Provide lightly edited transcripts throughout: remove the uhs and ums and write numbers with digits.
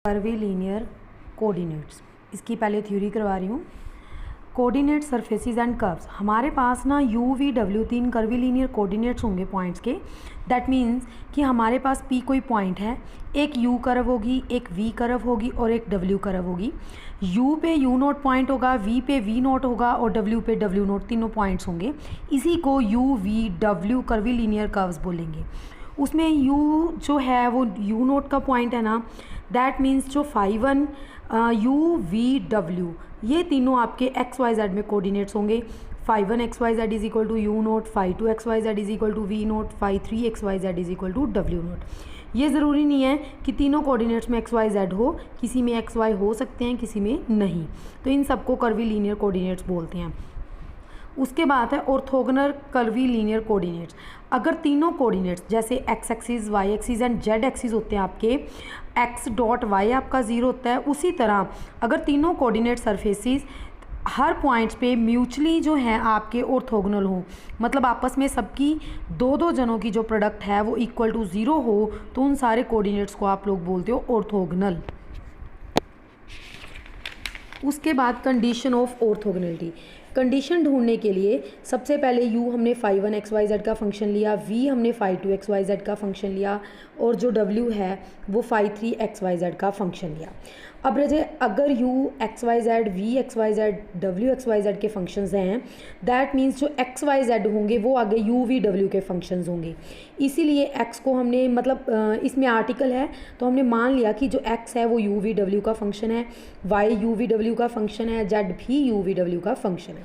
Curvilinear coordinates, इसकी पहले theory करवा रही हूँ। कोऑर्डिनेट सरफेसेस एंड कर्व्स, हमारे पास ना you V W 3 curvilinear coordinates होंगे पॉइंट्स के। दैट मीन्स कि हमारे पास पी कोई पॉइंट है, एक यू कर्व होगी, एक वी कर्व होगी और एक डब्ल्यू कर्व होगी। यू पे यू नोट पॉइंट होगा, वी पे वी नोट होगा और डब्ल्यू पे डब्ल्यू नोट, तीनों पॉइंट्स होंगे। इसी को you V W curvilinear curves बोलेंगे। उसमें यू जो है वो यू नोट का पॉइंट है ना, दैट मीन्स जो फाइव वन यू वी डब्ल्यू ये तीनों आपके एक्स वाई जेड में कोऑर्डिनेट्स होंगे। Five one x y z is equal to u naught, five two x y z is equal to v naught, five three x y z is equal to डब्ल्यू naught. ये ज़रूरी नहीं है कि तीनों coordinates में x y Z हो, किसी में एक्स वाई हो सकते हैं, किसी में नहीं। तो इन सबको कर्वीलिनियर कोऑर्डिनेट्स बोलते हैं। उसके बाद है ऑर्थोगोनल कर्वीलिनियर कोऑर्डिनेट्स। अगर तीनों कोऑर्डिनेट्स जैसे x axis, y axis and z axis होते हैं आपके, एक्स डॉट वाई आपका ज़ीरो होता है, उसी तरह अगर तीनों कोऑर्डिनेट सरफेसेस हर पॉइंट्स पे म्यूचुअली जो है आपके ऑर्थोगोनल हो, मतलब आपस में सबकी दो दो जनों की जो प्रोडक्ट है वो इक्वल टू ज़ीरो हो, तो उन सारे कोऑर्डिनेट्स को आप लोग बोलते हो ऑर्थोगोनल। उसके बाद कंडीशन ऑफ ऑर्थोगोनलिटी, कंडीशन ढूंढने के लिए सबसे पहले u हमने five one x y z का फंक्शन लिया, v हमने five two x y z का फंक्शन लिया और जो w है वो five three x y z का फंक्शन लिया। अब रजे अगर u x y z, v x y z, w x y z के फंक्शंस हैं, दैट मीन्स जो एक्स वाई जेड होंगे वो आगे u v w के फंक्शंस होंगे। इसीलिए x को हमने मतलब इसमें आर्टिकल है तो हमने मान लिया कि जो x है वो u v w का फंक्शन है, y u v w का फंक्शन है, z भी u v w का फंक्शन है।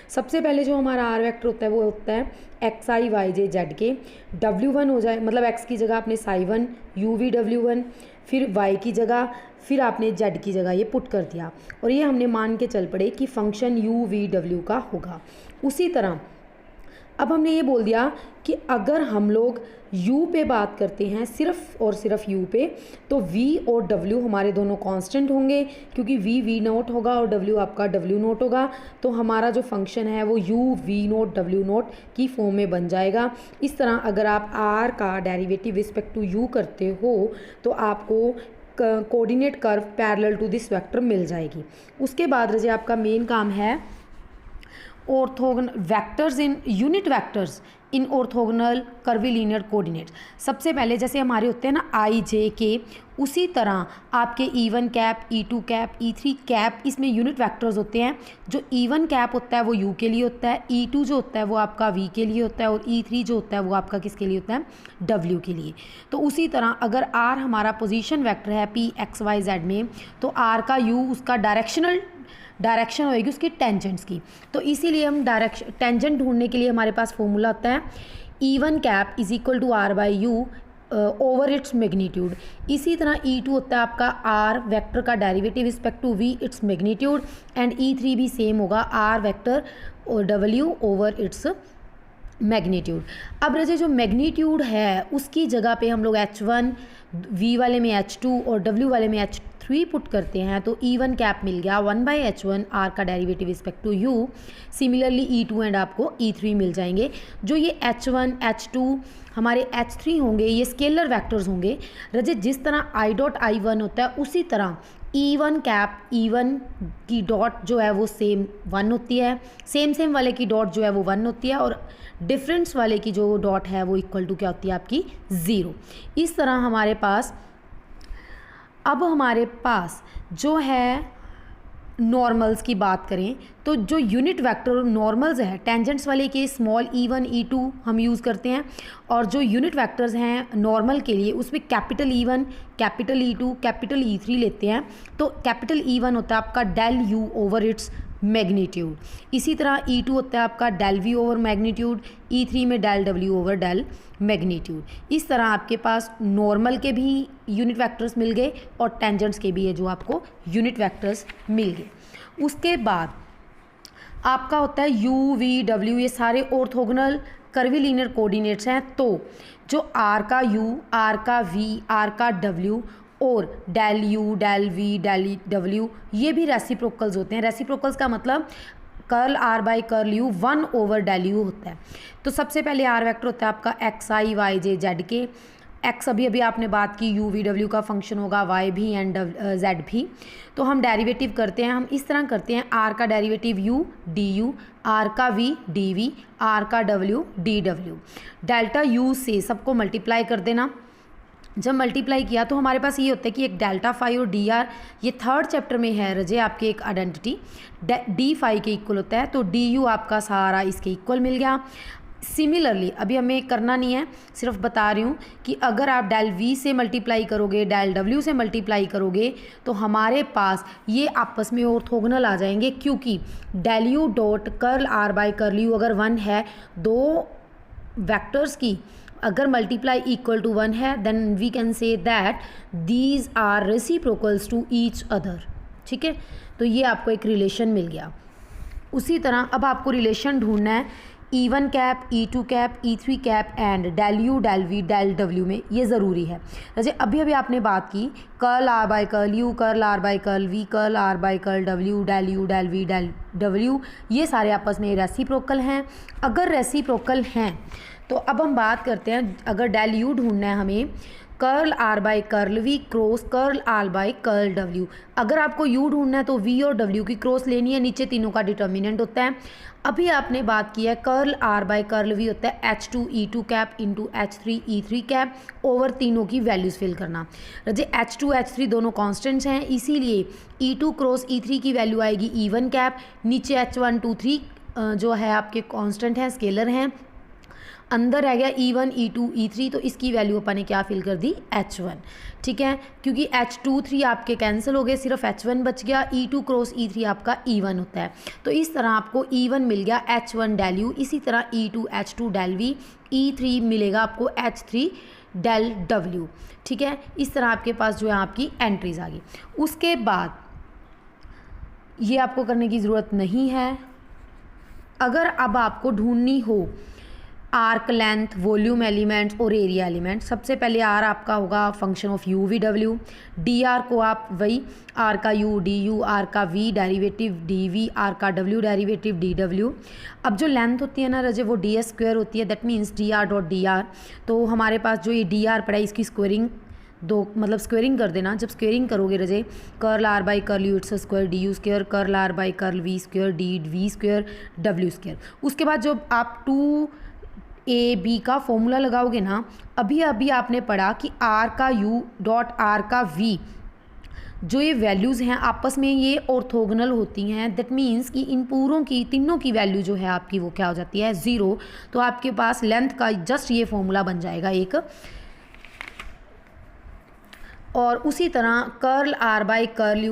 सबसे पहले जो हमारा आर वेक्टर होता है वो होता है एक्स आई वाई जे जेड के, W1 हो जाए मतलब x की जगह आपने psi one u V W one, फिर y की जगह फिर आपने z की जगह ये पुट कर दिया और ये हमने मान के चल पड़े कि फंक्शन यू वी डब्ल्यू का होगा। उसी तरह अब हमने ये बोल दिया कि अगर हम लोग u पे बात करते हैं सिर्फ और सिर्फ u पे, तो v और w हमारे दोनों कांस्टेंट होंगे क्योंकि v नोट होगा और w आपका w नोट होगा। तो हमारा जो फंक्शन है वो u v note w note की फॉर्म में बन जाएगा। इस तरह अगर आप r का डेरिवेटिव रिस्पेक्ट टू u करते हो तो आपको coordinate curve parallel to this vector मिल जाएगी। उसके बाद रजे आपका मेन काम है orthogonal vectors in unit vectors in orthogonal curvilinear coordinates. सबसे पहले जैसे हमारे होते हैं ना आई जे के, उसी तरह आपके E1 cap, E2 cap, E3 cap इसमें यूनिट वेक्टर्स होते हैं। जो E1 कैप होता है वो U के लिए होता है, E2 जो होता है वो आपका V के लिए होता है और E3 जो होता है वो आपका किसके लिए होता है, W के लिए। तो उसी तरह अगर R हमारा पोजीशन वेक्टर है P X Y Z में, तो R का U उसका डायरेक्शन होएगी उसकी टेंजेंट्स की। तो इसीलिए हम टेंजेंट ढूंढने के लिए हमारे पास फॉर्मूला होता है E1 cap is equal to R by u over its magnitude. इसी तरह E2 होता है आपका R वेक्टर का derivative respect to V its magnitude and E3 भी सेम होगा R वेक्टर और W ओवर इट्स मैग्नीट्यूड। अब रजे जो मैग्नीट्यूड है उसकी जगह पे हम लोग H1, V वाले में H2 और W वाले में H3 पुट करते हैं तो E1 कैप मिल गया 1/H1 R का derivative respect to U। Similarly E2 and आपको E3 मिल जाएंगे। जो ये H1, H2 हमारे H3 होंगे ये स्केलर वेक्टर्स होंगे। रजे जिस तरह I डॉट I1 होता है उसी तरह E1 कैप E1 की डॉट जो है वो सेम 1 होती है, सेम वाले की डॉट जो है वो 1 होती है और डिफरेंस वाले की जो डॉट है वो इक्वल टू क्या होती है आपकी 0। इस तरह हमारे पास अब हमारे पास जो है नॉर्मल्स की बात करें तो जो यूनिट वेक्टर नॉर्मल्स है टेंजेंट्स वाले के स्मॉल E1 E2 हम यूज़ करते हैं और जो यूनिट वेक्टर्स हैं नॉर्मल के लिए उसमें capital E1, capital E2, capital E3 लेते हैं। तो कैपिटल E1 होता है आपका del U over its magnitude, इसी तरह E2 होता है आपका del V over magnitude, E3 में del W over del magnitude. इस तरह आपके पास नॉर्मल के भी यूनिट वेक्टर्स मिल गए और टेंजेंट्स के भी है जो आपको यूनिट वेक्टर्स मिल गए। उसके बाद आपका होता है U V W, ये सारे ऑर्थोगोनल कर्वीलिनियर कोऑर्डिनेट्स हैं। तो जो R का U, R का V, R का W और del U, del V, del W ये भी रेसिप्रोकल्स होते हैं। रेसिप्रोकल्स का मतलब curl R by curl U 1 over del U होता है। तो सबसे पहले R वेक्टर होता है आपका एक्स आई वाई जे जेड के, एक्स अभी अभी आपने बात की यू वी डब्ल्यू का फंक्शन होगा, वाई भी एंड जेड भी। तो हम डेरिवेटिव करते हैं, हम इस तरह करते हैं, आर का derivative U D U, R का वी डी वी, आर का W D W. Delta U से सबको मल्टीप्लाई कर देना। जब मल्टीप्लाई किया तो हमारे पास ये होता है कि एक डेल्टा फाई और डी आर, ये थर्ड चैप्टर में है रजे आपके एक आइडेंटिटी, डी फाई के इक्वल होता है, तो डी यू आपका सारा इसके इक्वल मिल गया। सिमिलरली अभी हमें करना नहीं है, सिर्फ बता रही हूँ कि अगर आप डेल वी से मल्टीप्लाई करोगे, डेल डब्ल्यू से मल्टीप्लाई करोगे, तो हमारे पास ये आपस में ऑर्थोगोनल आ जाएंगे, क्योंकि del u dot curl r by curl u अगर 1 है, दो वेक्टर्स की अगर मल्टीप्लाई इक्वल टू 1 है, then we can say that these are reciprocals to each other. ठीक है, तो ये आपको एक रिलेशन मिल गया। उसी तरह अब आपको रिलेशन ढूंढना है E1 cap, E2 cap, E3 cap and del u del v del डब्ल्यू में, ये ज़रूरी है। जैसे अभी अभी आपने बात की curl r by curl u, curl r by curl v, curl r by curl डब्ल्यू, del u del v del डब्ल्यू, ये सारे आपस में रेसिप्रोकल हैं। अगर रेसिप्रोकल हैं तो अब हम बात करते हैं, अगर डेल यू ढूंढना है हमें, curl r by curl v cross curl r by curl डब्ल्यू। अगर आपको यू ढूंढना है तो वी और डब्ल्यू की क्रॉस लेनी है, नीचे तीनों का डिटर्मिनेंट होता है। अभी आपने बात की है curl r by curl v होता है H2 E2 cap into H3 E3 cap, over तीनों की वैल्यूज़ फिल करना। रजे H2 H3 दोनों कॉन्स्टेंट्स हैं, इसीलिए E2 क्रॉस E3 की वैल्यू आएगी E1 कैप, नीचे H1 2 3 जो है आपके कॉन्स्टेंट हैं, स्केलर हैं, अंदर रह गया E1 E2 E3, तो इसकी वैल्यू अपन ने क्या फिल कर दी, H1। ठीक है, क्योंकि H2 3 आपके कैंसिल हो गए, सिर्फ H1 बच गया, E2 क्रॉस E3 आपका E1 होता है। तो इस तरह आपको E1 मिल गया H1 डेल यू, इसी तरह E2 H2 del we, E3 मिलेगा आपको H3 डेल डब्ल्यू। ठीक है, इस तरह आपके पास जो है आपकी एंट्रीज आ गई। उसके बाद ये आपको करने की ज़रूरत नहीं है। अगर अब आपको ढूंढनी हो आर्क लेंथ, वॉल्यूम एलिमेंट्स और एरिया एलिमेंट, सबसे पहले आर आपका होगा function of U we W, D R को आप वही आर का यू डी यू, आर का V derivative D V, R का डब्ल्यू डेरिवेटिव डी डब्ल्यू। अब जो लेंथ होती है ना रजे, वो डी एस स्क्वायर होती है, that means D R dot D R. तो हमारे पास जो ये डी आर पड़ा है, इसकी स्क्वायरिंग दो, मतलब स्क्वेयरिंग कर देना। जब स्क्वेयरिंग करोगे रजे, curl r by curl u its square d u square, curl r by curl v square d v square डब्ल्यू स्क्वायर। उसके बाद जब आप 2AB का फॉर्मूला लगाओगे ना, अभी अभी आपने पढ़ा कि आर का यू डॉट आर का वी, जो ये वैल्यूज़ हैं आपस में ये ऑर्थोगोनल होती हैं। दैट मीन्स कि इन पूरों की, तीनों की वैल्यू जो है आपकी वो क्या हो जाती है, 0। तो आपके पास लेंथ का जस्ट ये फॉर्मूला बन जाएगा एक। और उसी तरह curl r by curl you